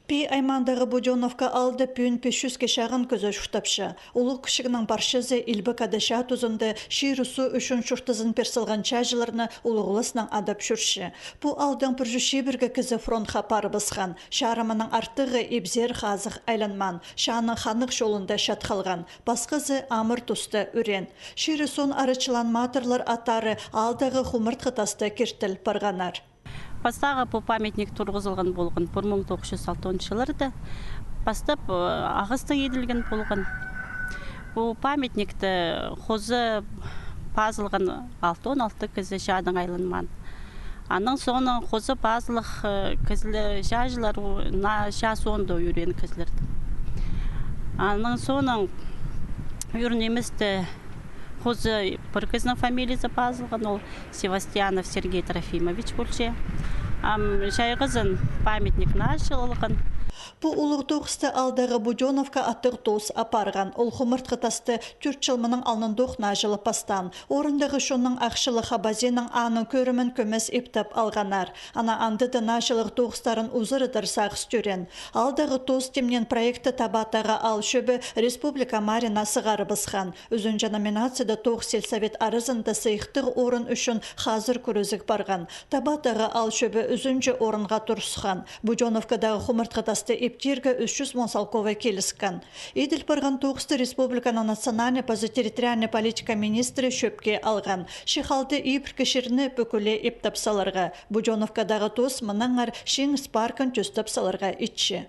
Пи аймандағы Буденовка алды пүйін 500 кешағын көзі шұқтапшы. Улы кішігінің баршызы илбі кадыша тұзынды ширусу үшін шұртызын персілған чажыларыны улығылысының адап жүрші. Бұ алдың пүржі шибіргі кізі фронтқа пары бысқан. Шарымының артығы ебзер қазық айланман. Шаның ханық жолында шатқалған. Басқызы амыр тұсты үрен. Ширусун арычылан матырлар атары алдағы хумырт қытасты кертіл парғанар. Бастағы бұл памятник тұрғызылған болған 1960 жылырды. Бастап ағыстың еділген болған. Бұл памятникті қозы пазылған 16 кізі жадың айланман. Аның соның қозы пазылық кізілі жажылар жас онды үйрен кізілерді. Аның соның үйрінемізді қозы бір кізінің фамилиясы пазылған, ол Севастьянов Сергей Трофимович бөлше. Жайғызын памятник нашылылған. Бұ ұлықтоғысты алдағы Буденовка аттық тоз апарған. Ол құмырт қытасты түрт жылмының алнындоқ нажылы пастан. Орындағы шонның ақшылы қабазенің анын көрімін көмес ептап алғанар. Ана андыды нажылық тоғыстарын ұзырыдыр сағыз түрен. Алдағы тоз темнен проекті табатаға ал шөбі Республика Марина сығары бысқан. Үзінжі номинацияда тоғыз сельсовет арызында сыйықтық орын үшін қазір көрізік барған. Табатаға ал шөбі үзінжі орынға тұрсқан. Буденовкадағы құмырт қытасты ептергі 300 Монсалковой келіскен. Еділ барған тоғысты республиканың национальный позитериториальный политика министрі шөпке алған. Шихалды ибір кішіріні бүкілі ептапсаларға. Буденовкадағы тоз мұнаңар шеңіз паркын төстапсаларға итші.